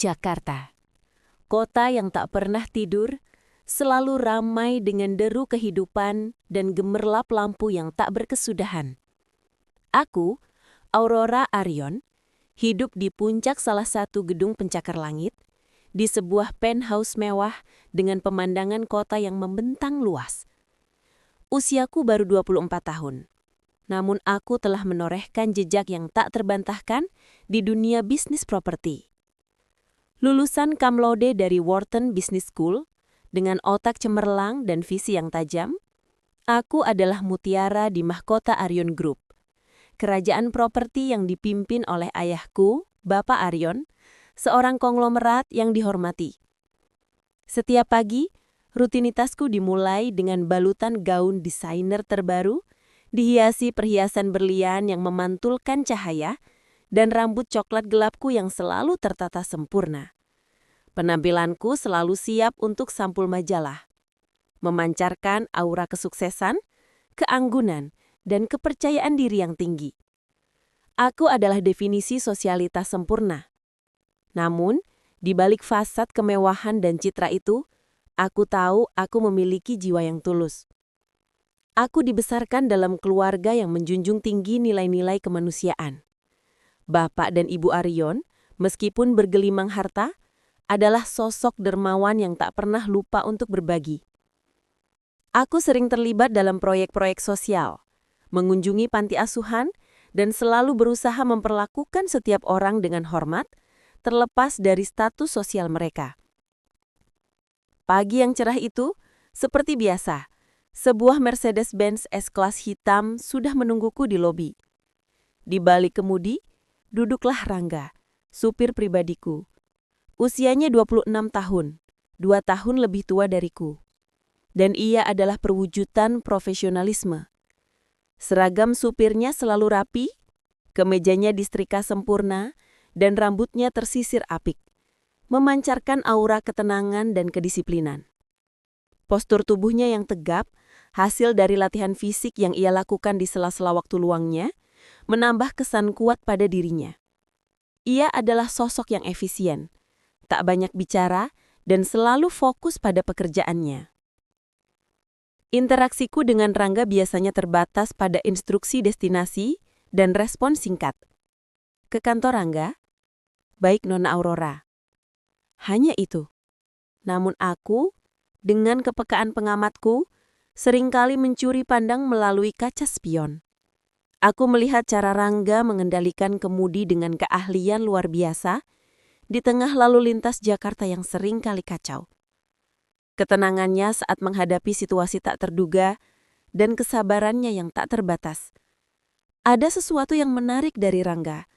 Jakarta, kota yang tak pernah tidur, selalu ramai dengan deru kehidupan dan gemerlap lampu yang tak berkesudahan. Aku, Aurora Arion, hidup di puncak salah satu gedung pencakar langit, di sebuah penthouse mewah dengan pemandangan kota yang membentang luas. Usiaku baru 24 tahun, namun aku telah menorehkan jejak yang tak terbantahkan di dunia bisnis properti. Lulusan cum laude dari Wharton Business School, dengan otak cemerlang dan visi yang tajam, aku adalah mutiara di mahkota Arion Group, kerajaan properti yang dipimpin oleh ayahku, Bapak Arion, seorang konglomerat yang dihormati. Setiap pagi, rutinitasku dimulai dengan balutan gaun desainer terbaru, dihiasi perhiasan berlian yang memantulkan cahaya, dan rambut coklat gelapku yang selalu tertata sempurna. Penampilanku selalu siap untuk sampul majalah, memancarkan aura kesuksesan, keanggunan, dan kepercayaan diri yang tinggi. Aku adalah definisi sosialitas sempurna. Namun, di balik fasad kemewahan dan citra itu, aku tahu aku memiliki jiwa yang tulus. Aku dibesarkan dalam keluarga yang menjunjung tinggi nilai-nilai kemanusiaan. Bapak dan Ibu Arion, meskipun bergelimang harta, adalah sosok dermawan yang tak pernah lupa untuk berbagi. Aku sering terlibat dalam proyek-proyek sosial, mengunjungi panti asuhan, dan selalu berusaha memperlakukan setiap orang dengan hormat, terlepas dari status sosial mereka. Pagi yang cerah itu, seperti biasa, sebuah Mercedes-Benz S-Class hitam sudah menungguku di lobi. Di balik kemudi, duduklah Rangga, supir pribadiku. Usianya 26 tahun, 2 tahun lebih tua dariku. Dan ia adalah perwujudan profesionalisme. Seragam supirnya selalu rapi, kemejanya disetrika sempurna, dan rambutnya tersisir apik, memancarkan aura ketenangan dan kedisiplinan. Postur tubuhnya yang tegap, hasil dari latihan fisik yang ia lakukan di sela-sela waktu luangnya, menambah kesan kuat pada dirinya. Ia adalah sosok yang efisien, tak banyak bicara, dan selalu fokus pada pekerjaannya. Interaksiku dengan Rangga biasanya terbatas pada instruksi destinasi dan respon singkat. Ke kantor Rangga? Baik Nona Aurora. Hanya itu. Namun aku, dengan kepekaan pengamatku, seringkali mencuri pandang melalui kaca spion. Aku melihat cara Rangga mengendalikan kemudi dengan keahlian luar biasa di tengah lalu lintas Jakarta yang sering kali kacau. Ketenangannya saat menghadapi situasi tak terduga dan kesabarannya yang tak terbatas. Ada sesuatu yang menarik dari Rangga,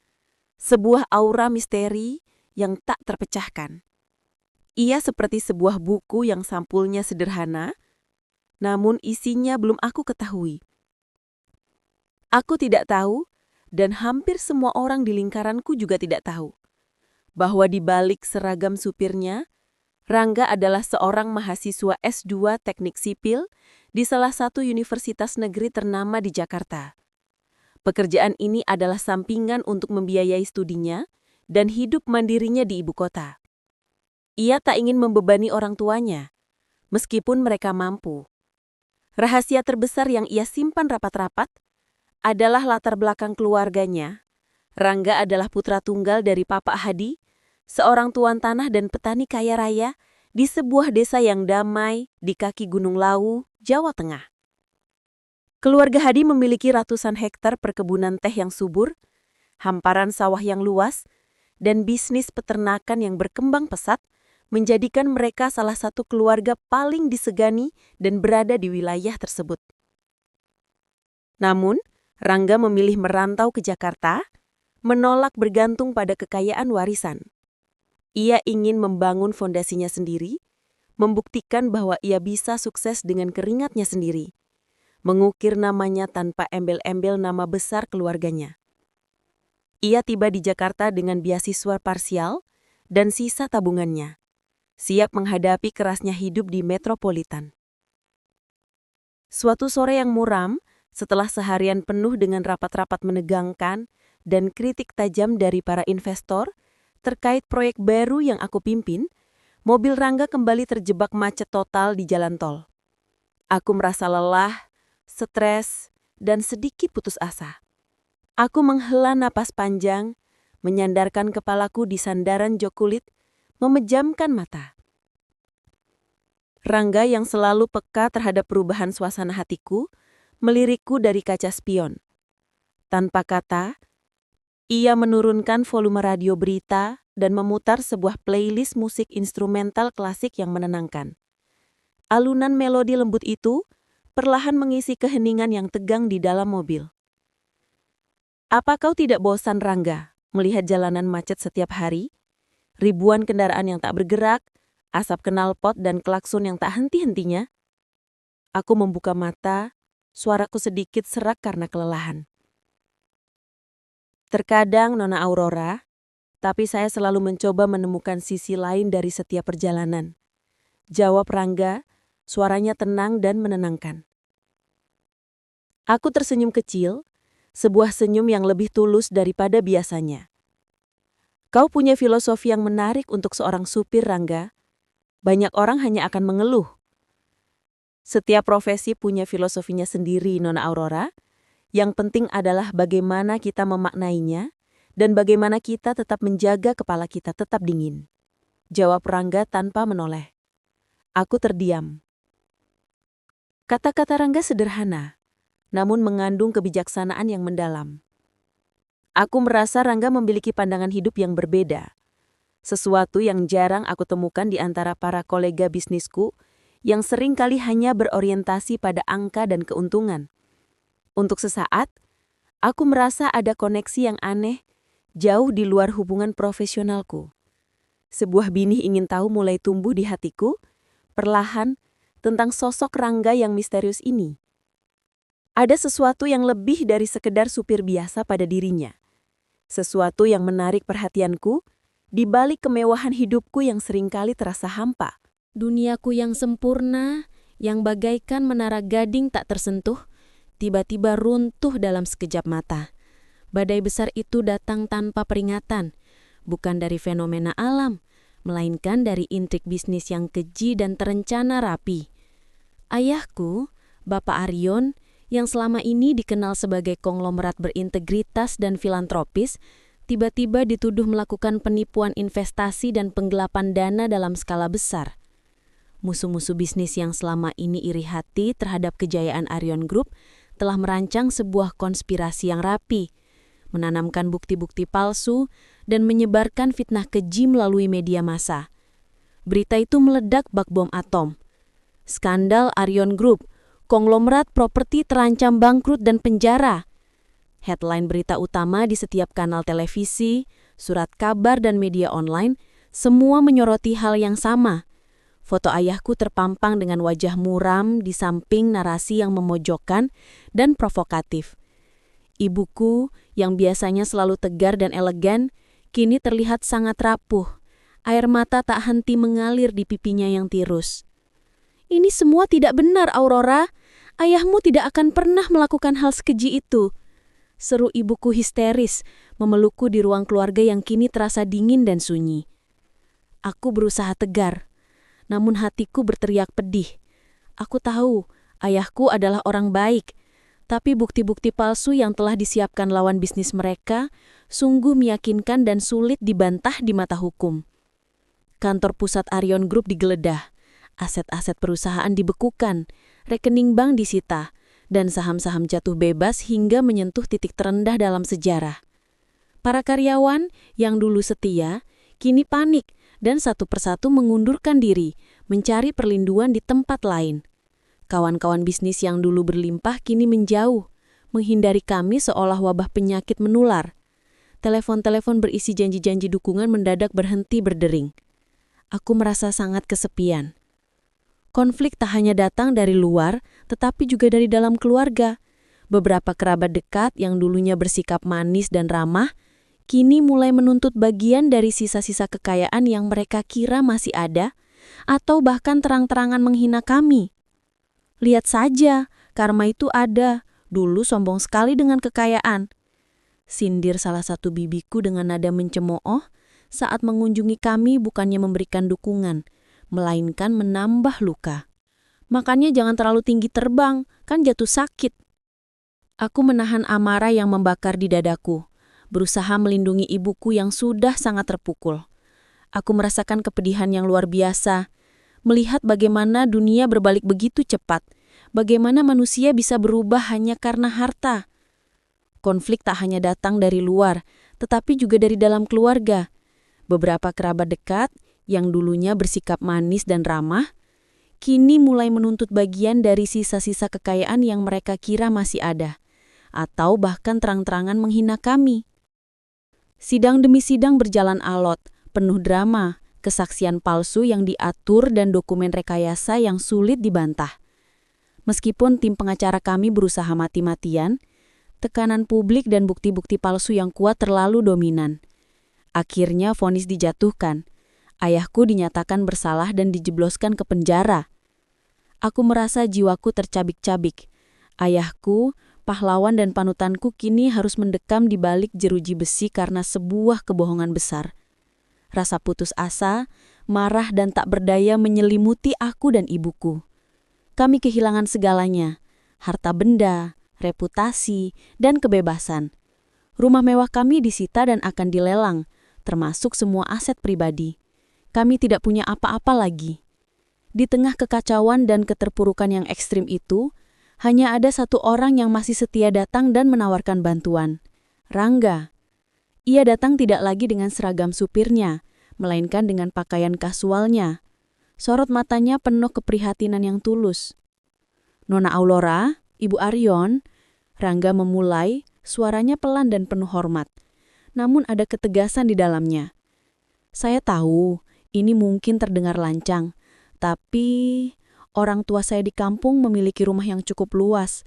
sebuah aura misteri yang tak terpecahkan. Ia seperti sebuah buku yang sampulnya sederhana, namun isinya belum aku ketahui. Aku tidak tahu, dan hampir semua orang di lingkaranku juga tidak tahu, bahwa di balik seragam supirnya, Rangga adalah seorang mahasiswa S2 Teknik Sipil di salah satu universitas negeri ternama di Jakarta. Pekerjaan ini adalah sampingan untuk membiayai studinya dan hidup mandirinya di ibu kota. Ia tak ingin membebani orang tuanya, meskipun mereka mampu. Rahasia terbesar yang ia simpan rapat-rapat adalah latar belakang keluarganya. Rangga adalah putra tunggal dari Papa Hadi, seorang tuan tanah dan petani kaya raya di sebuah desa yang damai di kaki Gunung Lawu, Jawa Tengah. Keluarga Hadi memiliki ratusan hektar perkebunan teh yang subur, hamparan sawah yang luas, dan bisnis peternakan yang berkembang pesat, menjadikan mereka salah satu keluarga paling disegani dan berada di wilayah tersebut. Namun, Rangga memilih merantau ke Jakarta, menolak bergantung pada kekayaan warisan. Ia ingin membangun fondasinya sendiri, membuktikan bahwa ia bisa sukses dengan keringatnya sendiri, mengukir namanya tanpa embel-embel nama besar keluarganya. Ia tiba di Jakarta dengan beasiswa parsial dan sisa tabungannya, siap menghadapi kerasnya hidup di metropolitan. Suatu sore yang muram, setelah seharian penuh dengan rapat-rapat menegangkan dan kritik tajam dari para investor, terkait proyek baru yang aku pimpin, mobil Rangga kembali terjebak macet total di jalan tol. Aku merasa lelah, stres, dan sedikit putus asa. Aku menghela napas panjang, menyandarkan kepalaku di sandaran jok kulit, memejamkan mata. Rangga yang selalu peka terhadap perubahan suasana hatiku, melirikku dari kaca spion. Tanpa kata, ia menurunkan volume radio berita dan memutar sebuah playlist musik instrumental klasik yang menenangkan. Alunan melodi lembut itu perlahan mengisi keheningan yang tegang di dalam mobil. Apa kau tidak bosan, Rangga, melihat jalanan macet setiap hari? Ribuan kendaraan yang tak bergerak, asap knalpot dan klakson yang tak henti-hentinya? Aku membuka mata, suaraku sedikit serak karena kelelahan. Terkadang, Nona Aurora, tapi saya selalu mencoba menemukan sisi lain dari setiap perjalanan. Jawab Rangga, suaranya tenang dan menenangkan. Aku tersenyum kecil, sebuah senyum yang lebih tulus daripada biasanya. Kau punya filosofi yang menarik untuk seorang supir, Rangga. Banyak orang hanya akan mengeluh. Setiap profesi punya filosofinya sendiri, Nona Aurora. Yang penting adalah bagaimana kita memaknainya dan bagaimana kita tetap menjaga kepala kita tetap dingin. Jawab Rangga tanpa menoleh. Aku terdiam. Kata-kata Rangga sederhana, namun mengandung kebijaksanaan yang mendalam. Aku merasa Rangga memiliki pandangan hidup yang berbeda. Sesuatu yang jarang aku temukan di antara para kolega bisnisku yang seringkali hanya berorientasi pada angka dan keuntungan. Untuk sesaat, aku merasa ada koneksi yang aneh, jauh di luar hubungan profesionalku. Sebuah binih ingin tahu mulai tumbuh di hatiku, perlahan, tentang sosok Rangga yang misterius ini. Ada sesuatu yang lebih dari sekedar supir biasa pada dirinya. Sesuatu yang menarik perhatianku, di balik kemewahan hidupku yang seringkali terasa hampa. Duniaku yang sempurna, yang bagaikan menara gading tak tersentuh, tiba-tiba runtuh dalam sekejap mata. Badai besar itu datang tanpa peringatan, bukan dari fenomena alam, melainkan dari intrik bisnis yang keji dan terencana rapi. Ayahku, Bapak Arion, yang selama ini dikenal sebagai konglomerat berintegritas dan filantropis, tiba-tiba dituduh melakukan penipuan investasi dan penggelapan dana dalam skala besar. Musuh-musuh bisnis yang selama ini iri hati terhadap kejayaan Arion Group telah merancang sebuah konspirasi yang rapi, menanamkan bukti-bukti palsu, dan menyebarkan fitnah keji melalui media massa. Berita itu meledak bak bom atom. Skandal Arion Group, konglomerat properti terancam bangkrut dan penjara. Headline berita utama di setiap kanal televisi, surat kabar dan media online, semua menyoroti hal yang sama. Foto ayahku terpampang dengan wajah muram di samping narasi yang memojokkan dan provokatif. Ibuku, yang biasanya selalu tegar dan elegan, kini terlihat sangat rapuh. Air mata tak henti mengalir di pipinya yang tirus. Ini semua tidak benar, Aurora. Ayahmu tidak akan pernah melakukan hal sekeji itu. Seru ibuku histeris, memelukku di ruang keluarga yang kini terasa dingin dan sunyi. Aku berusaha tegar. Namun hatiku berteriak pedih. Aku tahu, ayahku adalah orang baik, tapi bukti-bukti palsu yang telah disiapkan lawan bisnis mereka sungguh meyakinkan dan sulit dibantah di mata hukum. Kantor pusat Arion Group digeledah, aset-aset perusahaan dibekukan, rekening bank disita, dan saham-saham jatuh bebas hingga menyentuh titik terendah dalam sejarah. Para karyawan yang dulu setia, kini panik, dan satu persatu mengundurkan diri, mencari perlindungan di tempat lain. Kawan-kawan bisnis yang dulu berlimpah kini menjauh, menghindari kami seolah wabah penyakit menular. Telepon-telepon berisi janji-janji dukungan mendadak berhenti berdering. Aku merasa sangat kesepian. Konflik tak hanya datang dari luar, tetapi juga dari dalam keluarga. Beberapa kerabat dekat yang dulunya bersikap manis dan ramah, kini mulai menuntut bagian dari sisa-sisa kekayaan yang mereka kira masih ada, atau bahkan terang-terangan menghina kami. Lihat saja, karma itu ada, dulu sombong sekali dengan kekayaan. Sindir salah satu bibiku dengan nada mencemooh, saat mengunjungi kami bukannya memberikan dukungan, melainkan menambah luka. Makanya jangan terlalu tinggi terbang, kan jatuh sakit. Aku menahan amarah yang membakar di dadaku, berusaha melindungi ibuku yang sudah sangat terpukul. Aku merasakan kepedihan yang luar biasa, melihat bagaimana dunia berbalik begitu cepat, bagaimana manusia bisa berubah hanya karena harta. Konflik tak hanya datang dari luar, tetapi juga dari dalam keluarga. Beberapa kerabat dekat yang dulunya bersikap manis dan ramah, kini mulai menuntut bagian dari sisa-sisa kekayaan yang mereka kira masih ada, atau bahkan terang-terangan menghina kami. Sidang demi sidang berjalan alot, penuh drama, kesaksian palsu yang diatur dan dokumen rekayasa yang sulit dibantah. Meskipun tim pengacara kami berusaha mati-matian, tekanan publik dan bukti-bukti palsu yang kuat terlalu dominan. Akhirnya vonis dijatuhkan. Ayahku dinyatakan bersalah dan dijebloskan ke penjara. Aku merasa jiwaku tercabik-cabik. Ayahku, pahlawan dan panutanku kini harus mendekam di balik jeruji besi karena sebuah kebohongan besar. Rasa putus asa, marah dan tak berdaya menyelimuti aku dan ibuku. Kami kehilangan segalanya, harta benda, reputasi, dan kebebasan. Rumah mewah kami disita dan akan dilelang, termasuk semua aset pribadi. Kami tidak punya apa-apa lagi. Di tengah kekacauan dan keterpurukan yang ekstrim itu, hanya ada satu orang yang masih setia datang dan menawarkan bantuan. Rangga. Ia datang tidak lagi dengan seragam supirnya, melainkan dengan pakaian kasualnya. Sorot matanya penuh keprihatinan yang tulus. "Nona Aurora, Ibu Arion," Rangga memulai, suaranya pelan dan penuh hormat. Namun ada ketegasan di dalamnya. "Saya tahu, ini mungkin terdengar lancang, tapi orang tua saya di kampung memiliki rumah yang cukup luas.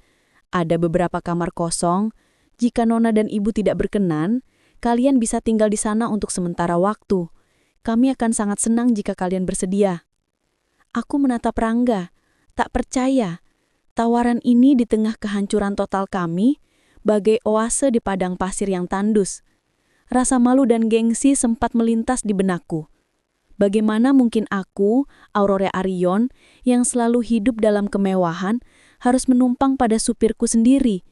Ada beberapa kamar kosong. Jika Nona dan Ibu tidak berkenan, kalian bisa tinggal di sana untuk sementara waktu. Kami akan sangat senang jika kalian bersedia." Aku menatap Rangga, tak percaya. Tawaran ini di tengah kehancuran total kami, bagai oase di padang pasir yang tandus. Rasa malu dan gengsi sempat melintas di benakku. Bagaimana mungkin aku, Aurora Arion, yang selalu hidup dalam kemewahan, harus menumpang pada supirku sendiri?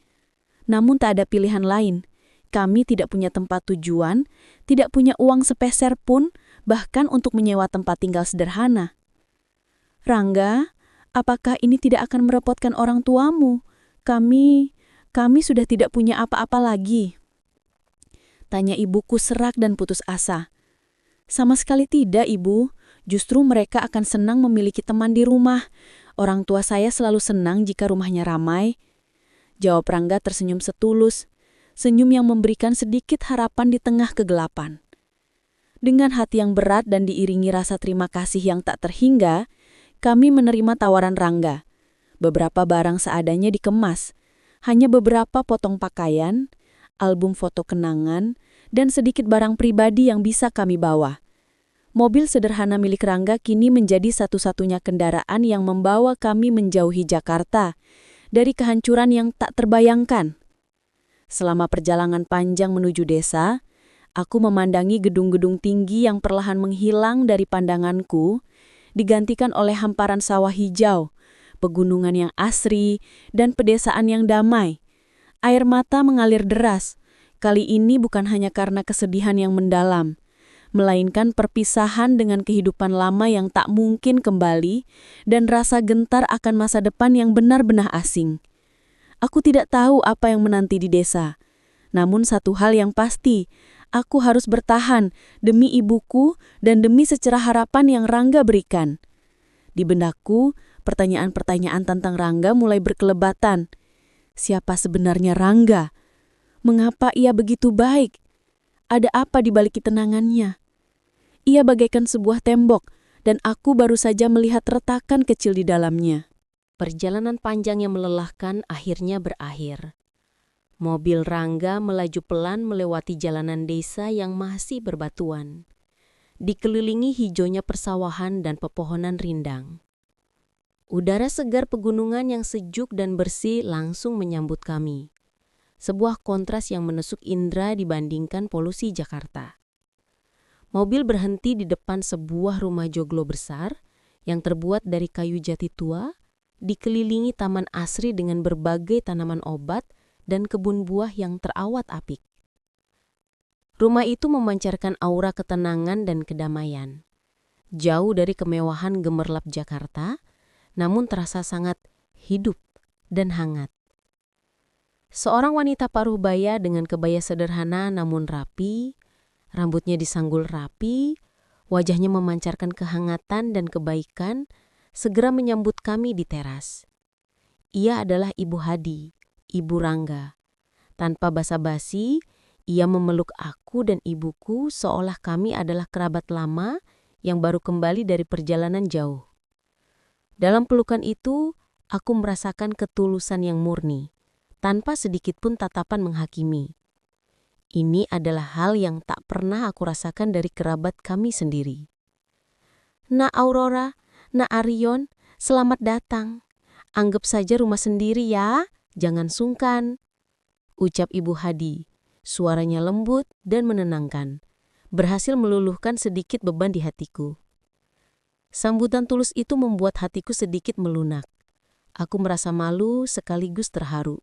Namun tak ada pilihan lain. Kami tidak punya tempat tujuan, tidak punya uang sepeser pun, bahkan untuk menyewa tempat tinggal sederhana. "Rangga, apakah ini tidak akan merepotkan orang tuamu? Kami sudah tidak punya apa-apa lagi," tanya ibuku serak dan putus asa. "Sama sekali tidak, Ibu. Justru mereka akan senang memiliki teman di rumah. Orang tua saya selalu senang jika rumahnya ramai," jawab Rangga tersenyum setulus, senyum yang memberikan sedikit harapan di tengah kegelapan. Dengan hati yang berat dan diiringi rasa terima kasih yang tak terhingga, kami menerima tawaran Rangga. Beberapa barang seadanya dikemas, hanya beberapa potong pakaian, album foto kenangan, dan sedikit barang pribadi yang bisa kami bawa. Mobil sederhana milik Rangga kini menjadi satu-satunya kendaraan yang membawa kami menjauhi Jakarta dari kehancuran yang tak terbayangkan. Selama perjalanan panjang menuju desa, aku memandangi gedung-gedung tinggi yang perlahan menghilang dari pandanganku, digantikan oleh hamparan sawah hijau, pegunungan yang asri, dan pedesaan yang damai. Air mata mengalir deras. Kali ini bukan hanya karena kesedihan yang mendalam, melainkan perpisahan dengan kehidupan lama yang tak mungkin kembali dan rasa gentar akan masa depan yang benar-benar asing. Aku tidak tahu apa yang menanti di desa. Namun satu hal yang pasti, aku harus bertahan demi ibuku dan demi secerah harapan yang Rangga berikan. Di benakku, pertanyaan-pertanyaan tentang Rangga mulai berkelebatan. Siapa sebenarnya Rangga? Mengapa ia begitu baik? Ada apa di balik ketenangannya? Ia bagaikan sebuah tembok, dan aku baru saja melihat retakan kecil di dalamnya. Perjalanan panjang yang melelahkan akhirnya berakhir. Mobil Rangga melaju pelan melewati jalanan desa yang masih berbatuan, dikelilingi hijaunya persawahan dan pepohonan rindang. Udara segar pegunungan yang sejuk dan bersih langsung menyambut kami. Sebuah kontras yang menusuk indera dibandingkan polusi Jakarta. Mobil berhenti di depan sebuah rumah joglo besar yang terbuat dari kayu jati tua, dikelilingi taman asri dengan berbagai tanaman obat dan kebun buah yang terawat apik. Rumah itu memancarkan aura ketenangan dan kedamaian. Jauh dari kemewahan gemerlap Jakarta, namun terasa sangat hidup dan hangat. Seorang wanita paruh baya dengan kebaya sederhana namun rapi, rambutnya disanggul rapi, wajahnya memancarkan kehangatan dan kebaikan, segera menyambut kami di teras. Ia adalah Ibu Hadi, Ibu Rangga. Tanpa basa-basi, ia memeluk aku dan ibuku seolah kami adalah kerabat lama yang baru kembali dari perjalanan jauh. Dalam pelukan itu, aku merasakan ketulusan yang murni, tanpa sedikit pun tatapan menghakimi. Ini adalah hal yang tak pernah aku rasakan dari kerabat kami sendiri. Nak Aurora, Nak Arion, selamat datang. Anggap saja rumah sendiri ya, jangan sungkan. Ucap Ibu Hadi, suaranya lembut dan menenangkan, berhasil meluluhkan sedikit beban di hatiku. Sambutan tulus itu membuat hatiku sedikit melunak. Aku merasa malu sekaligus terharu.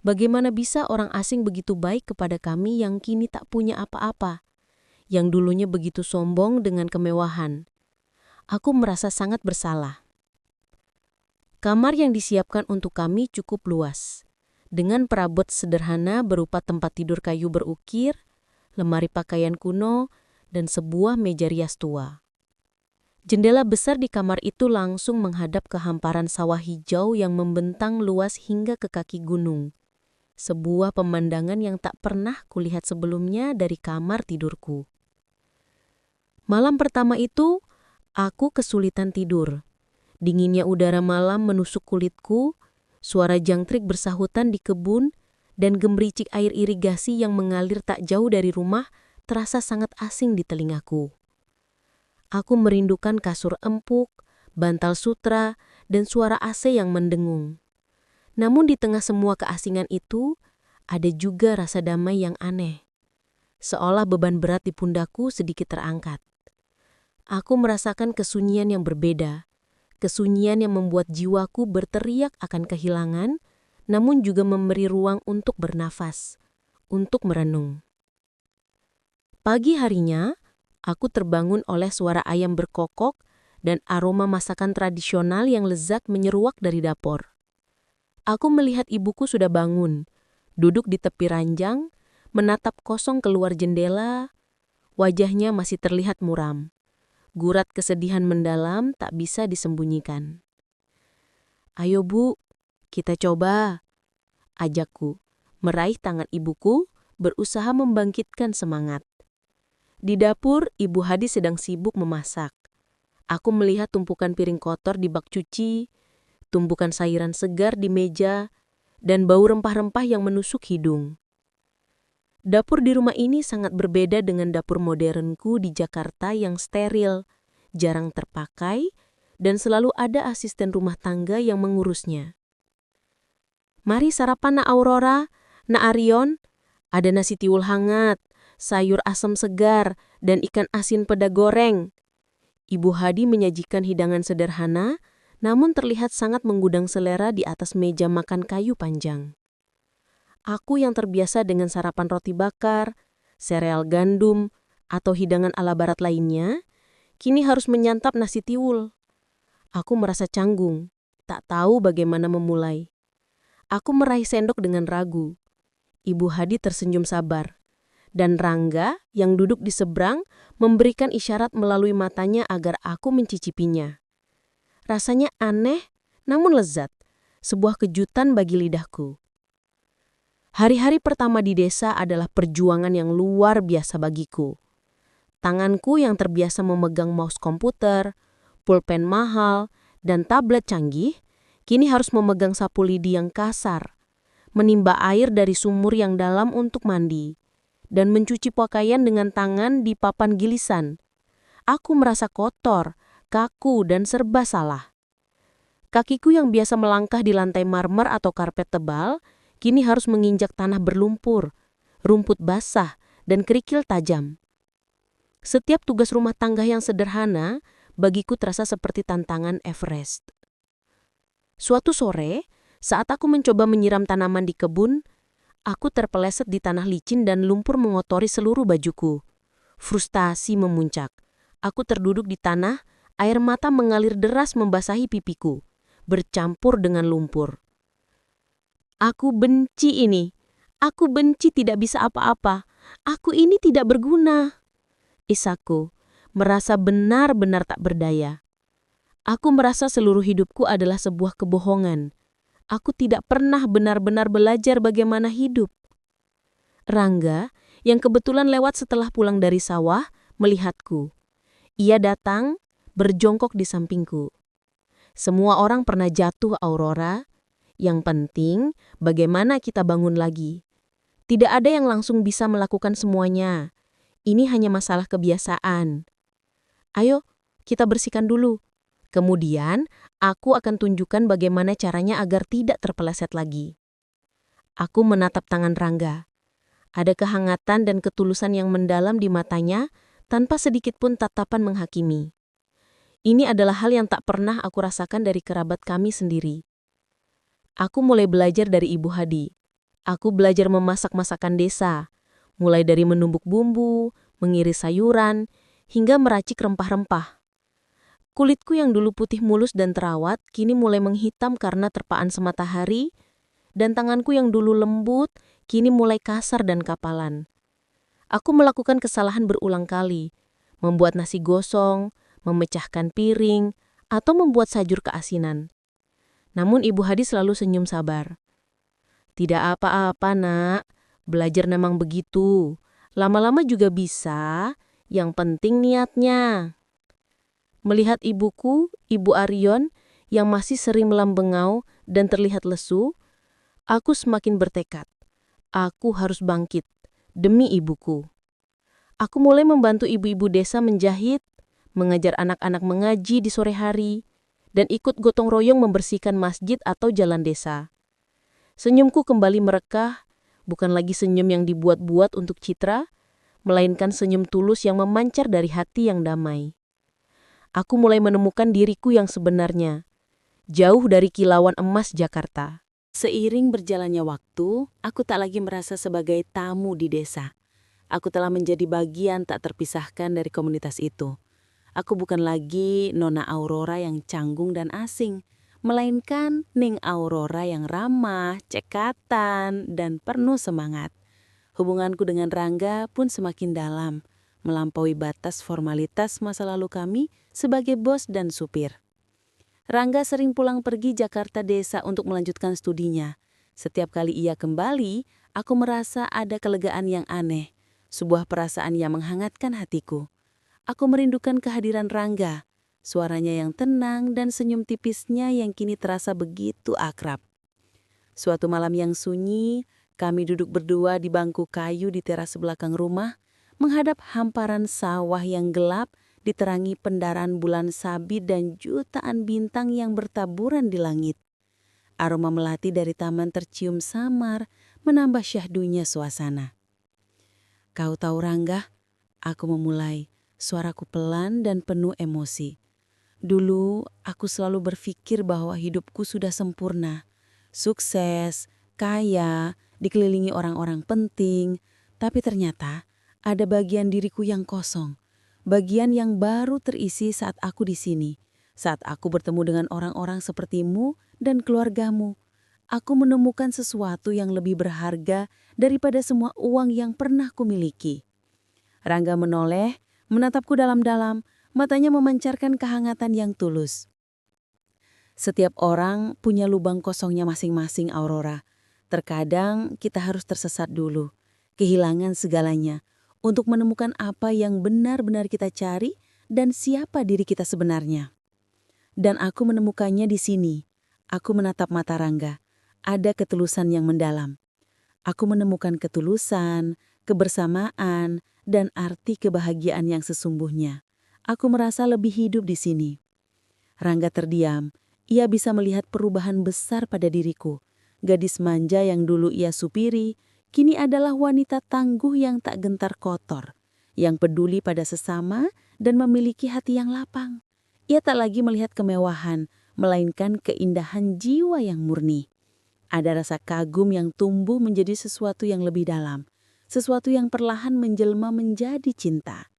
Bagaimana bisa orang asing begitu baik kepada kami yang kini tak punya apa-apa, yang dulunya begitu sombong dengan kemewahan. Aku merasa sangat bersalah. Kamar yang disiapkan untuk kami cukup luas, dengan perabot sederhana berupa tempat tidur kayu berukir, lemari pakaian kuno, dan sebuah meja rias tua. Jendela besar di kamar itu langsung menghadap ke hamparan sawah hijau yang membentang luas hingga ke kaki gunung. Sebuah pemandangan yang tak pernah kulihat sebelumnya dari kamar tidurku. Malam pertama itu, aku kesulitan tidur. Dinginnya udara malam menusuk kulitku, suara jangkrik bersahutan di kebun, dan gemericik air irigasi yang mengalir tak jauh dari rumah terasa sangat asing di telingaku. Aku merindukan kasur empuk, bantal sutra, dan suara AC yang mendengung. Namun di tengah semua keasingan itu, ada juga rasa damai yang aneh. Seolah beban berat di pundakku sedikit terangkat. Aku merasakan kesunyian yang berbeda. Kesunyian yang membuat jiwaku berteriak akan kehilangan, namun juga memberi ruang untuk bernafas, untuk merenung. Pagi harinya, aku terbangun oleh suara ayam berkokok dan aroma masakan tradisional yang lezat menyeruak dari dapur. Aku melihat ibuku sudah bangun, duduk di tepi ranjang, menatap kosong keluar jendela. Wajahnya masih terlihat muram. Gurat kesedihan mendalam tak bisa disembunyikan. "Ayo Bu, kita coba," ajakku, meraih tangan ibuku, berusaha membangkitkan semangat. Di dapur, Ibu Hadi sedang sibuk memasak. Aku melihat tumpukan piring kotor di bak cuci, tumpukan sayuran segar di meja, dan bau rempah-rempah yang menusuk hidung. Dapur di rumah ini sangat berbeda dengan dapur modernku di Jakarta yang steril, jarang terpakai, dan selalu ada asisten rumah tangga yang mengurusnya. "Mari sarapan Nak Aurora, Nak Arion, ada nasi tiwul hangat, sayur asam segar, dan ikan asin peda goreng." Ibu Hadi menyajikan hidangan sederhana, namun terlihat sangat menggudang selera di atas meja makan kayu panjang. Aku yang terbiasa dengan sarapan roti bakar, sereal gandum, atau hidangan ala barat lainnya, kini harus menyantap nasi tiwul. Aku merasa canggung, tak tahu bagaimana memulai. Aku meraih sendok dengan ragu. Ibu Hadi tersenyum sabar, dan Rangga yang duduk di seberang memberikan isyarat melalui matanya agar aku mencicipinya. Rasanya aneh, namun lezat, sebuah kejutan bagi lidahku. Hari-hari pertama di desa adalah perjuangan yang luar biasa bagiku. Tanganku yang terbiasa memegang mouse komputer, pulpen mahal, dan tablet canggih, kini harus memegang sapu lidi yang kasar, menimba air dari sumur yang dalam untuk mandi, dan mencuci pakaian dengan tangan di papan gilisan. Aku merasa kotor, kaku, dan serba salah. Kakiku yang biasa melangkah di lantai marmer atau karpet tebal, kini harus menginjak tanah berlumpur, rumput basah, dan kerikil tajam. Setiap tugas rumah tangga yang sederhana bagiku terasa seperti tantangan Everest. Suatu sore, saat aku mencoba menyiram tanaman di kebun, aku terpeleset di tanah licin dan lumpur mengotori seluruh bajuku. Frustasi memuncak. Aku terduduk di tanah, air mata mengalir deras membasahi pipiku, bercampur dengan lumpur. Aku benci ini. Aku benci tidak bisa apa-apa. Aku ini tidak berguna. Isakku, merasa benar-benar tak berdaya. Aku merasa seluruh hidupku adalah sebuah kebohongan. Aku tidak pernah benar-benar belajar bagaimana hidup. Rangga, yang kebetulan lewat setelah pulang dari sawah, melihatku. Ia datang, berjongkok di sampingku. Semua orang pernah jatuh, Aurora. Yang penting, bagaimana kita bangun lagi. Tidak ada yang langsung bisa melakukan semuanya. Ini hanya masalah kebiasaan. Ayo, kita bersihkan dulu. Kemudian, aku akan tunjukkan bagaimana caranya agar tidak terpeleset lagi. Aku menatap tangan Rangga. Ada kehangatan dan ketulusan yang mendalam di matanya, tanpa sedikit pun tatapan menghakimi. Ini adalah hal yang tak pernah aku rasakan dari kerabat kami sendiri. Aku mulai belajar dari Ibu Hadi. Aku belajar memasak masakan desa, mulai dari menumbuk bumbu, mengiris sayuran, hingga meracik rempah-rempah. Kulitku yang dulu putih mulus dan terawat, kini mulai menghitam karena terpaan sematahari, dan tanganku yang dulu lembut, kini mulai kasar dan kapalan. Aku melakukan kesalahan berulang kali, membuat nasi gosong, memecahkan piring, atau membuat sayur keasinan. Namun Ibu Hadi selalu senyum sabar. Tidak apa-apa, Nak. Belajar memang begitu. Lama-lama juga bisa. Yang penting niatnya. Melihat ibuku, Ibu Arion, yang masih sering melambengau dan terlihat lesu, aku semakin bertekad. Aku harus bangkit demi ibuku. Aku mulai membantu ibu-ibu desa menjahit, mengajar anak-anak mengaji di sore hari, dan ikut gotong royong membersihkan masjid atau jalan desa. Senyumku kembali merekah, bukan lagi senyum yang dibuat-buat untuk citra, melainkan senyum tulus yang memancar dari hati yang damai. Aku mulai menemukan diriku yang sebenarnya, jauh dari kilauan emas Jakarta. Seiring berjalannya waktu, aku tak lagi merasa sebagai tamu di desa. Aku telah menjadi bagian tak terpisahkan dari komunitas itu. Aku bukan lagi Nona Aurora yang canggung dan asing, melainkan Ning Aurora yang ramah, cekatan, dan penuh semangat. Hubunganku dengan Rangga pun semakin dalam, melampaui batas formalitas masa lalu kami sebagai bos dan supir. Rangga sering pulang pergi Jakarta desa untuk melanjutkan studinya. Setiap kali ia kembali, aku merasa ada kelegaan yang aneh, sebuah perasaan yang menghangatkan hatiku. Aku merindukan kehadiran Rangga, suaranya yang tenang dan senyum tipisnya yang kini terasa begitu akrab. Suatu malam yang sunyi, kami duduk berdua di bangku kayu di teras belakang rumah, menghadap hamparan sawah yang gelap, diterangi pendaran bulan sabit dan jutaan bintang yang bertaburan di langit. Aroma melati dari taman tercium samar, menambah syahdunya suasana. Kau tahu Rangga, aku memulai. Suaraku pelan dan penuh emosi. Dulu, aku selalu berpikir bahwa hidupku sudah sempurna. Sukses, kaya, dikelilingi orang-orang penting. Tapi ternyata, ada bagian diriku yang kosong. Bagian yang baru terisi saat aku di sini. Saat aku bertemu dengan orang-orang sepertimu dan keluargamu. Aku menemukan sesuatu yang lebih berharga daripada semua uang yang pernah kumiliki. Rangga menoleh, menatapku dalam-dalam, matanya memancarkan kehangatan yang tulus. Setiap orang punya lubang kosongnya masing-masing, Aurora. Terkadang kita harus tersesat dulu, kehilangan segalanya, untuk menemukan apa yang benar-benar kita cari dan siapa diri kita sebenarnya. Dan aku menemukannya di sini. Aku menatap mata Rangga. Ada ketulusan yang mendalam. Aku menemukan ketulusan, kebersamaan, dan arti kebahagiaan yang sesungguhnya. Aku merasa lebih hidup di sini. Rangga terdiam. Ia bisa melihat perubahan besar pada diriku. Gadis manja yang dulu ia supiri, kini adalah wanita tangguh yang tak gentar kotor. yang peduli pada sesama dan memiliki hati yang lapang. Ia tak lagi melihat kemewahan, melainkan keindahan jiwa yang murni. Ada rasa kagum yang tumbuh menjadi sesuatu yang lebih dalam, sesuatu yang perlahan menjelma menjadi cinta.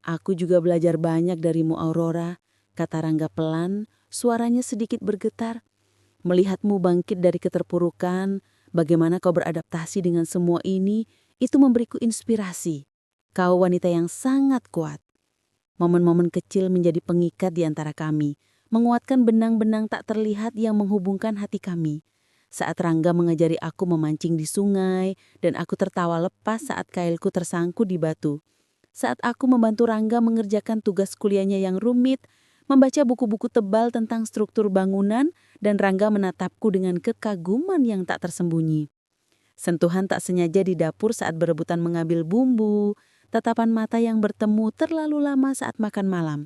Aku juga belajar banyak darimu, Aurora, kata Rangga pelan, suaranya sedikit bergetar. Melihatmu bangkit dari keterpurukan, bagaimana kau beradaptasi dengan semua ini, itu memberiku inspirasi. Kau wanita yang sangat kuat. Momen-momen kecil menjadi pengikat di antara kami, menguatkan benang-benang tak terlihat yang menghubungkan hati kami. Saat Rangga mengajari aku memancing di sungai, dan aku tertawa lepas saat kailku tersangkut di batu. Saat aku membantu Rangga mengerjakan tugas kuliahnya yang rumit, membaca buku-buku tebal tentang struktur bangunan, dan Rangga menatapku dengan kekaguman yang tak tersembunyi. Sentuhan tak sengaja di dapur saat berebutan mengambil bumbu, tatapan mata yang bertemu terlalu lama saat makan malam,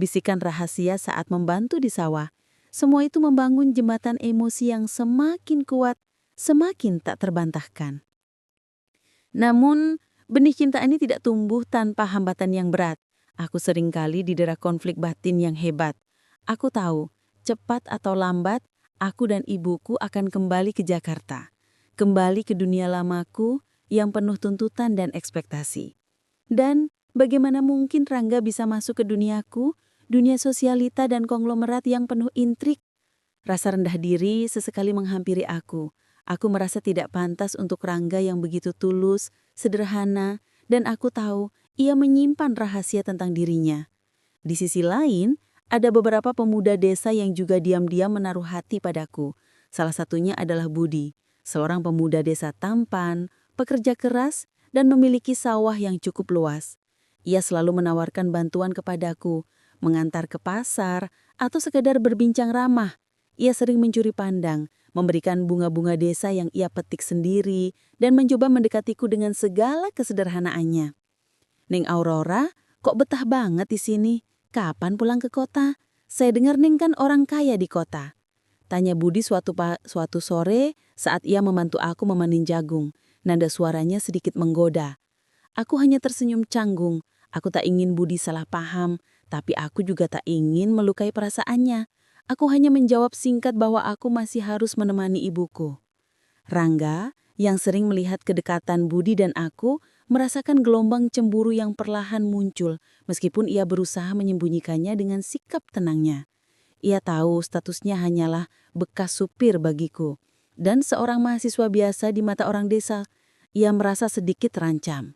bisikan rahasia saat membantu di sawah. Semua itu membangun jembatan emosi yang semakin kuat, semakin tak terbantahkan. Namun, benih cinta ini tidak tumbuh tanpa hambatan yang berat. Aku seringkali didera konflik batin yang hebat. Aku tahu, cepat atau lambat, aku dan ibuku akan kembali ke Jakarta. Kembali ke dunia lamaku yang penuh tuntutan dan ekspektasi. Dan bagaimana mungkin Rangga bisa masuk ke duniaku, dunia sosialita dan konglomerat yang penuh intrik? Rasa rendah diri sesekali menghampiri aku. Aku merasa tidak pantas untuk Rangga yang begitu tulus, sederhana, dan aku tahu ia menyimpan rahasia tentang dirinya. Di sisi lain, ada beberapa pemuda desa yang juga diam-diam menaruh hati padaku. Salah satunya adalah Budi, seorang pemuda desa tampan, pekerja keras, dan memiliki sawah yang cukup luas. Ia selalu menawarkan bantuan kepadaku, mengantar ke pasar, atau sekedar berbincang ramah. Ia sering mencuri pandang, memberikan bunga-bunga desa yang ia petik sendiri, dan mencoba mendekatiku dengan segala kesederhanaannya. "Neng Aurora, kok betah banget di sini? Kapan pulang ke kota? Saya dengar Neng kan orang kaya di kota." Tanya Budi suatu sore saat ia membantu aku memanen jagung. Nada suaranya sedikit menggoda. Aku hanya tersenyum canggung. Aku tak ingin Budi salah paham, tapi aku juga tak ingin melukai perasaannya. Aku hanya menjawab singkat bahwa aku masih harus menemani ibuku. Rangga, yang sering melihat kedekatan Budi dan aku, merasakan gelombang cemburu yang perlahan muncul, meskipun ia berusaha menyembunyikannya dengan sikap tenangnya. Ia tahu statusnya hanyalah bekas supir bagiku, dan seorang mahasiswa biasa di mata orang desa. Ia merasa sedikit terancam.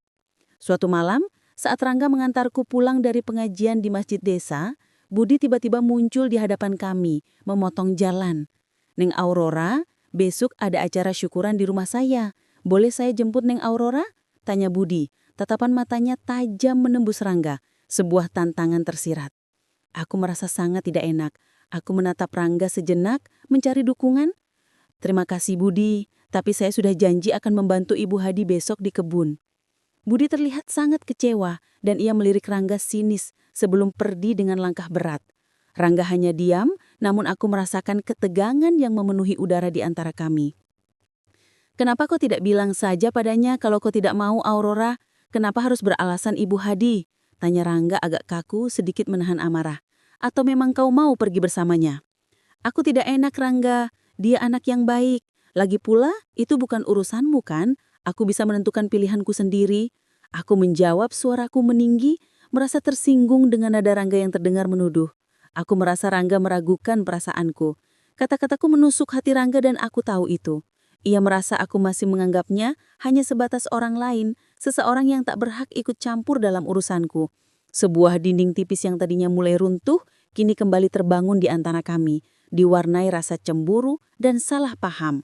Suatu malam, saat Rangga mengantarku pulang dari pengajian di masjid desa, Budi tiba-tiba muncul di hadapan kami, memotong jalan. "Neng Aurora, besok ada acara syukuran di rumah saya. Boleh saya jemput Neng Aurora?" tanya Budi. Tatapan matanya tajam menembus Rangga, sebuah tantangan tersirat. Aku merasa sangat tidak enak. Aku menatap Rangga sejenak, mencari dukungan. "Terima kasih Budi, tapi saya sudah janji akan membantu Ibu Hadi besok di kebun." Budi terlihat sangat kecewa dan ia melirik Rangga sinis sebelum pergi dengan langkah berat. Rangga hanya diam, namun aku merasakan ketegangan yang memenuhi udara di antara kami. "Kenapa kau tidak bilang saja padanya kalau kau tidak mau, Aurora? Kenapa harus beralasan Ibu Hadi?" tanya Rangga agak kaku, sedikit menahan amarah. "Atau memang kau mau pergi bersamanya?" "Aku tidak enak, Rangga. Dia anak yang baik. Lagi pula, itu bukan urusanmu kan? Aku bisa menentukan pilihanku sendiri." Aku menjawab, suaraku meninggi, merasa tersinggung dengan nada Rangga yang terdengar menuduh. Aku merasa Rangga meragukan perasaanku. Kata-kataku menusuk hati Rangga dan aku tahu itu. Ia merasa aku masih menganggapnya hanya sebatas orang lain, seseorang yang tak berhak ikut campur dalam urusanku. Sebuah dinding tipis yang tadinya mulai runtuh, kini kembali terbangun di antara kami, diwarnai rasa cemburu dan salah paham.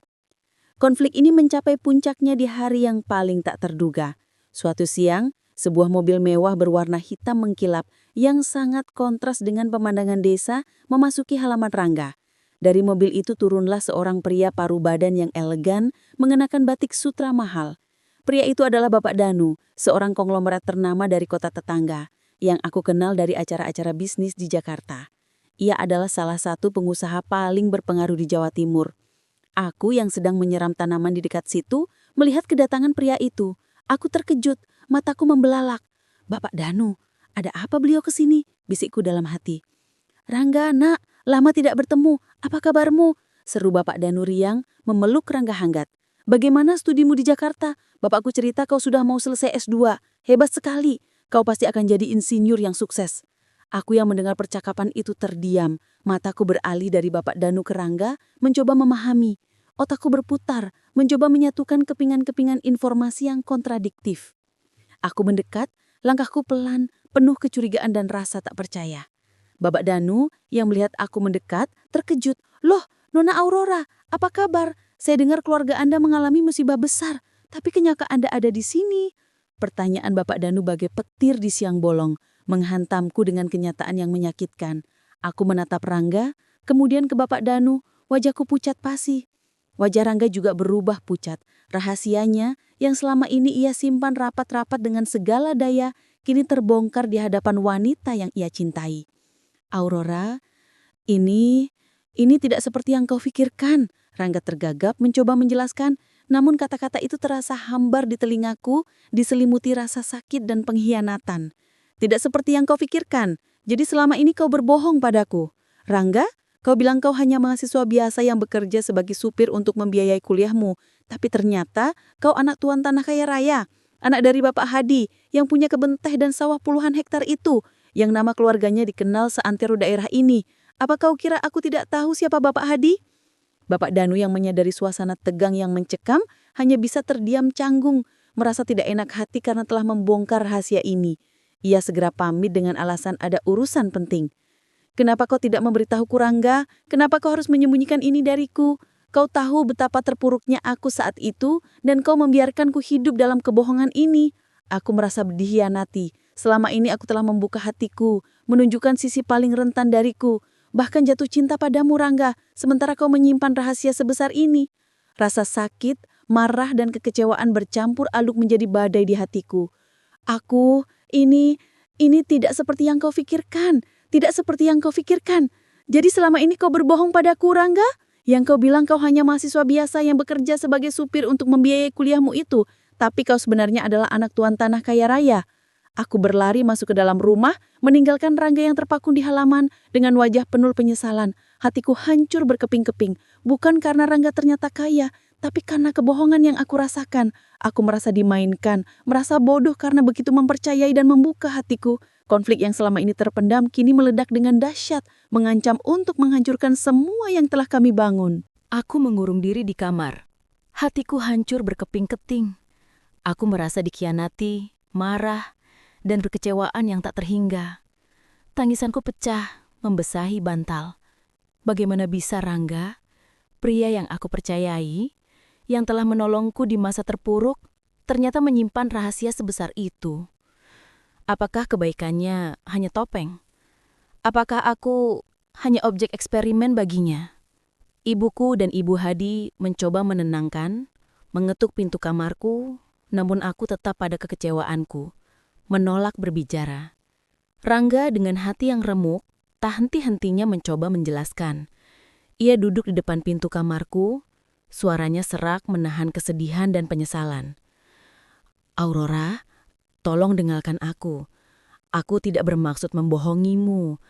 Konflik ini mencapai puncaknya di hari yang paling tak terduga. Suatu siang, sebuah mobil mewah berwarna hitam mengkilap yang sangat kontras dengan pemandangan desa memasuki halaman Rangga. Dari mobil itu turunlah seorang pria paruh badan yang elegan mengenakan batik sutra mahal. Pria itu adalah Bapak Danu, seorang konglomerat ternama dari kota tetangga, yang aku kenal dari acara-acara bisnis di Jakarta. Ia adalah salah satu pengusaha paling berpengaruh di Jawa Timur. Aku yang sedang menyeram tanaman di dekat situ, melihat kedatangan pria itu. Aku terkejut, mataku membelalak. "Bapak Danu, ada apa beliau ke sini?" bisikku dalam hati. "Rangga, nak, lama tidak bertemu. Apa kabarmu?" seru Bapak Danu riang memeluk Rangga hangat. "Bagaimana studimu di Jakarta? Bapakku cerita kau sudah mau selesai S2. Hebat sekali. Kau pasti akan jadi insinyur yang sukses." Aku yang mendengar percakapan itu terdiam. Mataku beralih dari Bapak Danu ke Rangga, mencoba memahami. Otakku berputar, mencoba menyatukan kepingan-kepingan informasi yang kontradiktif. Aku mendekat, langkahku pelan, penuh kecurigaan dan rasa tak percaya. Bapak Danu yang melihat aku mendekat terkejut. "Loh, Nona Aurora, apa kabar? Saya dengar keluarga Anda mengalami musibah besar, tapi kenapa Anda ada di sini?" Pertanyaan Bapak Danu bagai petir di siang bolong, menghantamku dengan kenyataan yang menyakitkan. Aku menatap Rangga, kemudian ke Bapak Danu, wajahku pucat pasi. Wajah Rangga juga berubah pucat. Rahasianya yang selama ini ia simpan rapat-rapat dengan segala daya, kini terbongkar di hadapan wanita yang ia cintai. "Aurora, ini tidak seperti yang kau pikirkan." Rangga tergagap mencoba menjelaskan, namun kata-kata itu terasa hambar di telingaku, diselimuti rasa sakit dan pengkhianatan. "Tidak seperti yang kau pikirkan. Jadi selama ini kau berbohong padaku. Rangga, kau bilang kau hanya mahasiswa biasa yang bekerja sebagai supir untuk membiayai kuliahmu. Tapi ternyata kau anak tuan tanah kaya raya. Anak dari Bapak Hadi yang punya kebun teh dan sawah puluhan hektar itu, yang nama keluarganya dikenal seantero daerah ini. Apa kau kira aku tidak tahu siapa Bapak Hadi?" Bapak Danu yang menyadari suasana tegang yang mencekam hanya bisa terdiam canggung, merasa tidak enak hati karena telah membongkar rahasia ini. Ia segera pamit dengan alasan ada urusan penting. "Kenapa kau tidak memberitahuku, Rangga? Kenapa kau harus menyembunyikan ini dariku? Kau tahu betapa terpuruknya aku saat itu dan kau membiarkanku hidup dalam kebohongan ini. Aku merasa dikhianati. Selama ini aku telah membuka hatiku, menunjukkan sisi paling rentan dariku. Bahkan jatuh cinta padamu, Rangga, sementara kau menyimpan rahasia sebesar ini." Rasa sakit, marah, dan kekecewaan bercampur aduk menjadi badai di hatiku. "Aku, ini tidak seperti yang kau pikirkan. Tidak seperti yang kau pikirkan. Jadi selama ini kau berbohong padaku, Rangga? Yang kau bilang kau hanya mahasiswa biasa yang bekerja sebagai supir untuk membiayai kuliahmu itu. Tapi kau sebenarnya adalah anak tuan tanah kaya raya." Aku berlari masuk ke dalam rumah, meninggalkan Rangga yang terpaku di halaman dengan wajah penuh penyesalan. Hatiku hancur berkeping-keping, bukan karena Rangga ternyata kaya, tapi karena kebohongan yang aku rasakan. Aku merasa dimainkan, merasa bodoh karena begitu mempercayai dan membuka hatiku. Konflik yang selama ini terpendam kini meledak dengan dahsyat, mengancam untuk menghancurkan semua yang telah kami bangun. Aku mengurung diri di kamar. Hatiku hancur berkeping-keting. Aku merasa dikhianati, marah, dan berkecewaan yang tak terhingga. Tangisanku pecah, membesahi bantal. Bagaimana bisa Rangga, pria yang aku percayai, yang telah menolongku di masa terpuruk, ternyata menyimpan rahasia sebesar itu? Apakah kebaikannya hanya topeng? Apakah aku hanya objek eksperimen baginya? Ibuku dan Ibu Hadi mencoba menenangkan, mengetuk pintu kamarku, namun aku tetap pada kekecewaanku, menolak berbicara. Rangga dengan hati yang remuk, tak henti-hentinya mencoba menjelaskan. Ia duduk di depan pintu kamarku, suaranya serak menahan kesedihan dan penyesalan. "Aurora, tolong dengarkan aku. Aku tidak bermaksud membohongimu.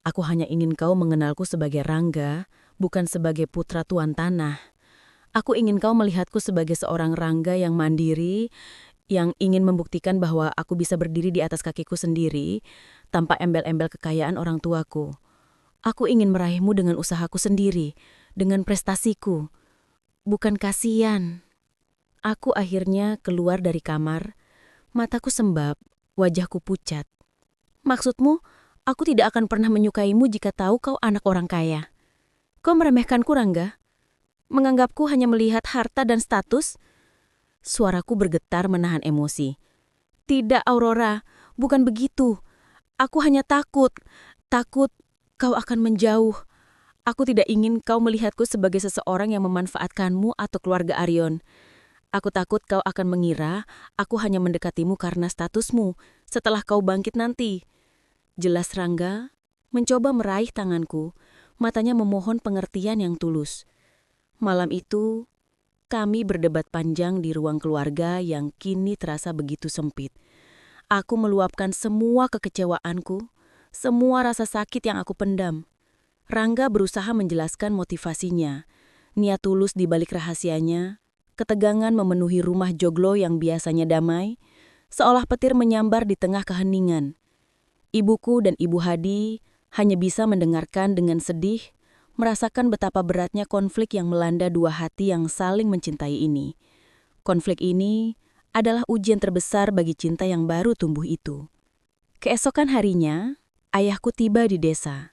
Aku hanya ingin kau mengenalku sebagai Rangga, bukan sebagai putra tuan tanah. Aku ingin kau melihatku sebagai seorang Rangga yang mandiri, yang ingin membuktikan bahwa aku bisa berdiri di atas kakiku sendiri, tanpa embel-embel kekayaan orang tuaku. Aku ingin meraihmu dengan usahaku sendiri, dengan prestasiku. Bukan kasihan." Aku akhirnya keluar dari kamar, mataku sembab, wajahku pucat. "Maksudmu, aku tidak akan pernah menyukaimu jika tahu kau anak orang kaya. Kau meremehkanku, Rangga? Menganggapku hanya melihat harta dan status?" Suaraku bergetar menahan emosi. "Tidak, Aurora, bukan begitu. Aku hanya takut kau akan menjauh. Aku tidak ingin kau melihatku sebagai seseorang yang memanfaatkanmu atau keluarga Aryon. Aku takut kau akan mengira aku hanya mendekatimu karena statusmu setelah kau bangkit nanti." Jelas Rangga mencoba meraih tanganku, matanya memohon pengertian yang tulus. Malam itu, kami berdebat panjang di ruang keluarga yang kini terasa begitu sempit. Aku meluapkan semua kekecewaanku, semua rasa sakit yang aku pendam. Rangga berusaha menjelaskan motivasinya, niat tulus di balik rahasianya, ketegangan memenuhi rumah joglo yang biasanya damai, seolah petir menyambar di tengah keheningan. Ibuku dan Ibu Hadi hanya bisa mendengarkan dengan sedih, merasakan betapa beratnya konflik yang melanda dua hati yang saling mencintai ini. Konflik ini adalah ujian terbesar bagi cinta yang baru tumbuh itu. Keesokan harinya, ayahku tiba di desa.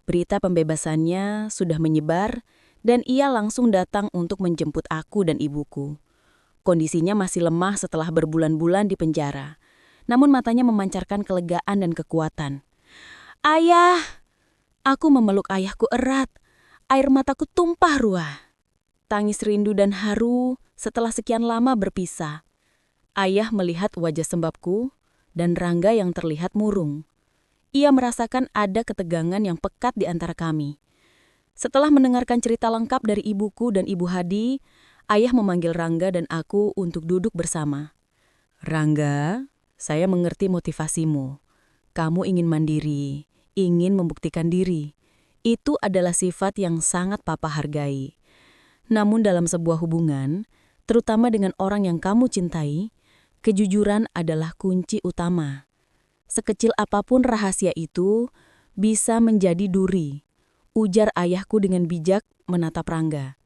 Berita pembebasannya sudah menyebar dan ia langsung datang untuk menjemput aku dan ibuku. Kondisinya masih lemah setelah berbulan-bulan di penjara, namun matanya memancarkan kelegaan dan kekuatan. "Ayah!" Aku memeluk ayahku erat. Air mataku tumpah ruah. Tangis rindu dan haru setelah sekian lama berpisah. Ayah melihat wajah sembabku dan Rangga yang terlihat murung. Ia merasakan ada ketegangan yang pekat di antara kami. Setelah mendengarkan cerita lengkap dari ibuku dan Ibu Hadi, ayah memanggil Rangga dan aku untuk duduk bersama. "Rangga, saya mengerti motivasimu. Kamu ingin mandiri, ingin membuktikan diri. Itu adalah sifat yang sangat Papa hargai. Namun dalam sebuah hubungan, terutama dengan orang yang kamu cintai, kejujuran adalah kunci utama. Sekecil apapun rahasia itu bisa menjadi duri," ujar ayahku dengan bijak menatap Rangga.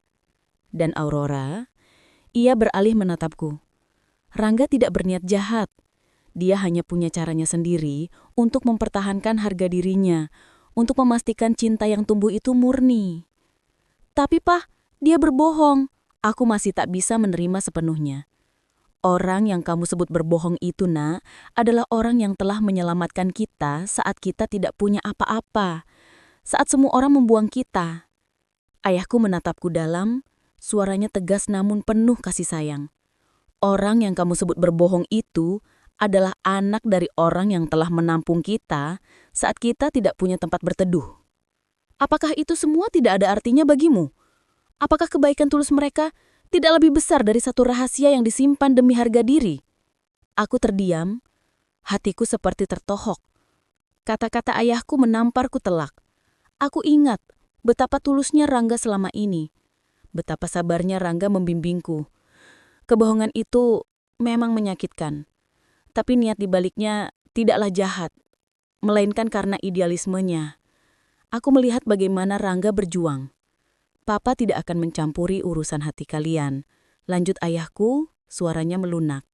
Dan Aurora, ia beralih menatapku. Rangga tidak berniat jahat. Dia hanya punya caranya sendiri untuk mempertahankan harga dirinya, untuk memastikan cinta yang tumbuh itu murni. "Tapi Pak, dia berbohong." Aku masih tak bisa menerima sepenuhnya. "Orang yang kamu sebut berbohong itu, Nak, adalah orang yang telah menyelamatkan kita saat kita tidak punya apa-apa. Saat semua orang membuang kita." Ayahku menatapku dalam, suaranya tegas namun penuh kasih sayang. "Orang yang kamu sebut berbohong itu adalah anak dari orang yang telah menampung kita saat kita tidak punya tempat berteduh. Apakah itu semua tidak ada artinya bagimu? Apakah kebaikan tulus mereka tidak lebih besar dari satu rahasia yang disimpan demi harga diri?" Aku terdiam, hatiku seperti tertohok. Kata-kata ayahku menamparku telak. Aku ingat betapa tulusnya Rangga selama ini. Betapa sabarnya Rangga membimbingku. Kebohongan itu memang menyakitkan. Tapi niat dibaliknya tidaklah jahat, melainkan karena idealismenya. Aku melihat bagaimana Rangga berjuang. "Papa tidak akan mencampuri urusan hati kalian," lanjut ayahku, suaranya melunak.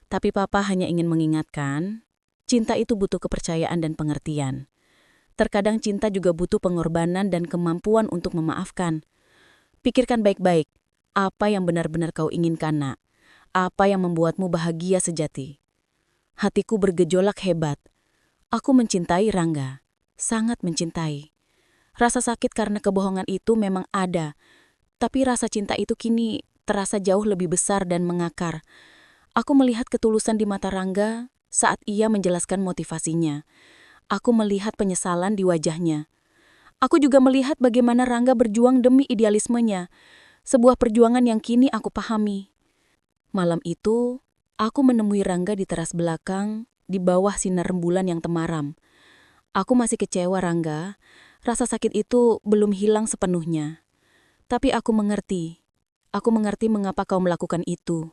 "Tapi Papa hanya ingin mengingatkan, cinta itu butuh kepercayaan dan pengertian. Terkadang cinta juga butuh pengorbanan dan kemampuan untuk memaafkan. Pikirkan baik-baik, apa yang benar-benar kau inginkan, Nak? Apa yang membuatmu bahagia sejati?" Hatiku bergejolak hebat. Aku mencintai Rangga, sangat mencintai. Rasa sakit karena kebohongan itu memang ada, tapi rasa cinta itu kini terasa jauh lebih besar dan mengakar. Aku melihat ketulusan di mata Rangga saat ia menjelaskan motivasinya. Aku melihat penyesalan di wajahnya. Aku juga melihat bagaimana Rangga berjuang demi idealismenya, sebuah perjuangan yang kini aku pahami. Malam itu, aku menemui Rangga di teras belakang, di bawah sinar rembulan yang temaram. Aku masih kecewa, Rangga. Rasa sakit itu belum hilang sepenuhnya. Tapi aku mengerti. Aku mengerti mengapa kau melakukan itu.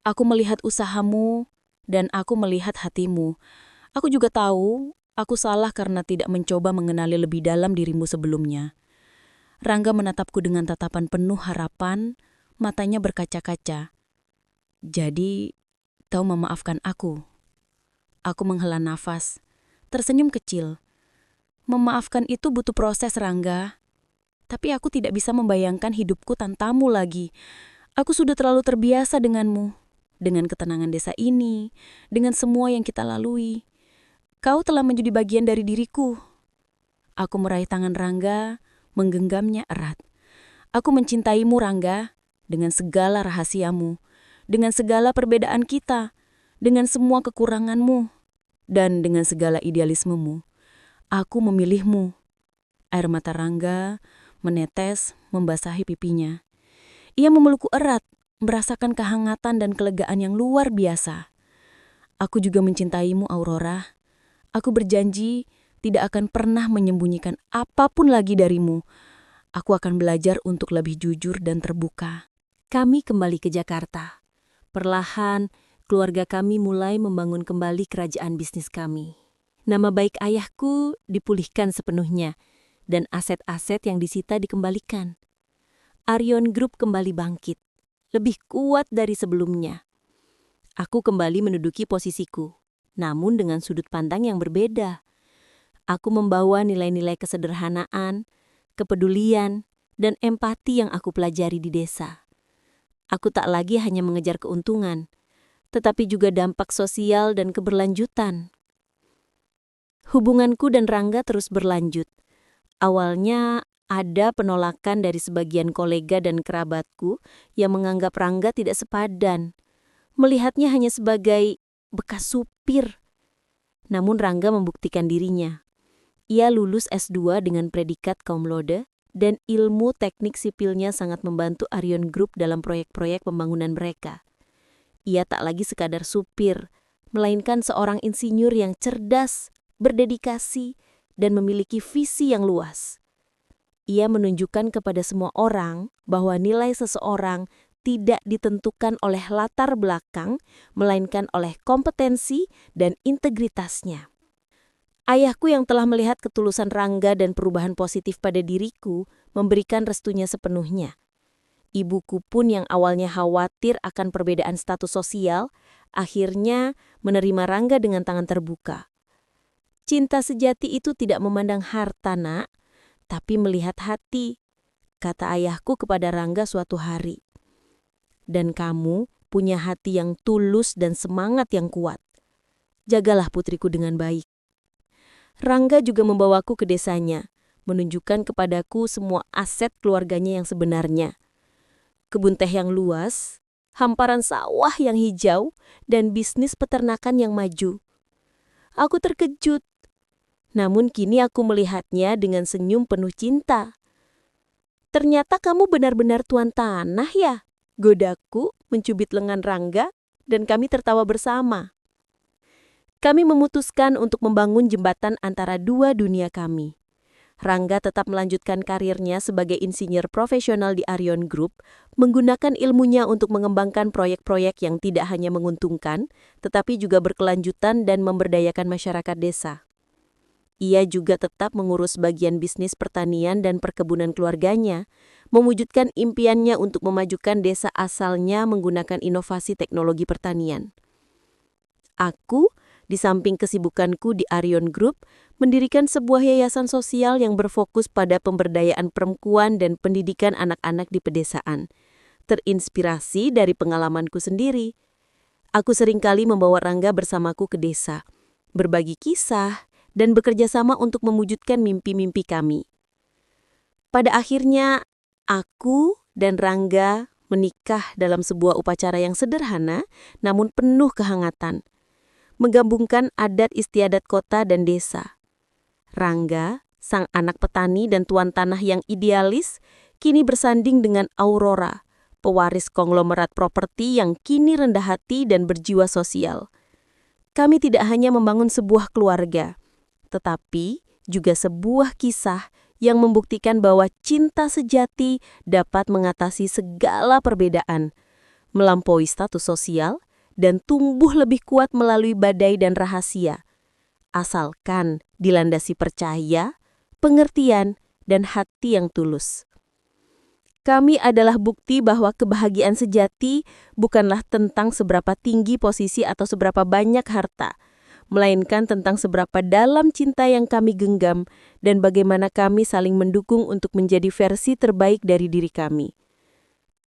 Aku melihat usahamu, dan aku melihat hatimu. Aku juga tahu, aku salah karena tidak mencoba mengenali lebih dalam dirimu sebelumnya. Rangga menatapku dengan tatapan penuh harapan, matanya berkaca-kaca. "Jadi, kau memaafkan aku?" Aku menghela nafas, tersenyum kecil. "Memaafkan itu butuh proses, Rangga. Tapi aku tidak bisa membayangkan hidupku tanpamu lagi. Aku sudah terlalu terbiasa denganmu, dengan ketenangan desa ini, dengan semua yang kita lalui. Kau telah menjadi bagian dari diriku." Aku meraih tangan Rangga, menggenggamnya erat. "Aku mencintaimu, Rangga, dengan segala rahasiamu, dengan segala perbedaan kita, dengan semua kekuranganmu, dan dengan segala idealismemu. Aku memilihmu." Air mata Rangga menetes, membasahi pipinya. Ia memelukku erat, merasakan kehangatan dan kelegaan yang luar biasa. Aku juga mencintaimu, Aurora. Aku berjanji tidak akan pernah menyembunyikan apapun lagi darimu. Aku akan belajar untuk lebih jujur dan terbuka. Kami kembali ke Jakarta. Perlahan, keluarga kami mulai membangun kembali kerajaan bisnis kami. Nama baik ayahku dipulihkan sepenuhnya, dan aset-aset yang disita dikembalikan. Arion Group kembali bangkit, lebih kuat dari sebelumnya. Aku kembali menduduki posisiku, namun dengan sudut pandang yang berbeda. Aku membawa nilai-nilai kesederhanaan, kepedulian, dan empati yang aku pelajari di desa. Aku tak lagi hanya mengejar keuntungan, tetapi juga dampak sosial dan keberlanjutan. Hubunganku dan Rangga terus berlanjut. Awalnya ada penolakan dari sebagian kolega dan kerabatku yang menganggap Rangga tidak sepadan, melihatnya hanya sebagai bekas supir. Namun Rangga membuktikan dirinya. Ia lulus S2 dengan predikat cum laude dan ilmu teknik sipilnya sangat membantu Arion Group dalam proyek-proyek pembangunan mereka. Ia tak lagi sekadar supir, melainkan seorang insinyur yang cerdas, berdedikasi, dan memiliki visi yang luas. Ia menunjukkan kepada semua orang bahwa nilai seseorang tidak ditentukan oleh latar belakang, melainkan oleh kompetensi dan integritasnya. Ayahku yang telah melihat ketulusan Rangga dan perubahan positif pada diriku, memberikan restunya sepenuhnya. Ibuku pun yang awalnya khawatir akan perbedaan status sosial, akhirnya menerima Rangga dengan tangan terbuka. Cinta sejati itu tidak memandang harta, nak, tapi melihat hati, kata ayahku kepada Rangga suatu hari. Dan kamu punya hati yang tulus dan semangat yang kuat. Jagalah putriku dengan baik. Rangga juga membawaku ke desanya, menunjukkan kepadaku semua aset keluarganya yang sebenarnya. Kebun teh yang luas, hamparan sawah yang hijau, dan bisnis peternakan yang maju. Aku terkejut. Namun kini aku melihatnya dengan senyum penuh cinta. Ternyata kamu benar-benar tuan tanah ya? Godaku mencubit lengan Rangga dan kami tertawa bersama. Kami memutuskan untuk membangun jembatan antara dua dunia kami. Rangga tetap melanjutkan karirnya sebagai insinyur profesional di Arion Group, menggunakan ilmunya untuk mengembangkan proyek-proyek yang tidak hanya menguntungkan, tetapi juga berkelanjutan dan memberdayakan masyarakat desa. Ia juga tetap mengurus bagian bisnis pertanian dan perkebunan keluarganya, mewujudkan impiannya untuk memajukan desa asalnya menggunakan inovasi teknologi pertanian. Aku, di samping kesibukanku di Arion Group, mendirikan sebuah yayasan sosial yang berfokus pada pemberdayaan perempuan dan pendidikan anak-anak di pedesaan. Terinspirasi dari pengalamanku sendiri, aku seringkali membawa Rangga bersamaku ke desa, berbagi kisah, dan bekerja sama untuk mewujudkan mimpi-mimpi kami. Pada akhirnya, aku dan Rangga menikah dalam sebuah upacara yang sederhana namun penuh kehangatan, menggabungkan adat istiadat kota dan desa. Rangga, sang anak petani dan tuan tanah yang idealis, kini bersanding dengan Aurora, pewaris konglomerat properti yang kini rendah hati dan berjiwa sosial. Kami tidak hanya membangun sebuah keluarga, tetapi juga sebuah kisah yang membuktikan bahwa cinta sejati dapat mengatasi segala perbedaan, melampaui status sosial, dan tumbuh lebih kuat melalui badai dan rahasia, asalkan dilandasi percaya, pengertian, dan hati yang tulus. Kami adalah bukti bahwa kebahagiaan sejati bukanlah tentang seberapa tinggi posisi atau seberapa banyak harta, melainkan tentang seberapa dalam cinta yang kami genggam dan bagaimana kami saling mendukung untuk menjadi versi terbaik dari diri kami.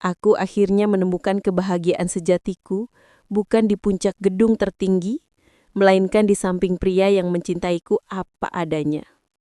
Aku akhirnya menemukan kebahagiaan sejatiku bukan di puncak gedung tertinggi, melainkan di samping pria yang mencintaiku apa adanya.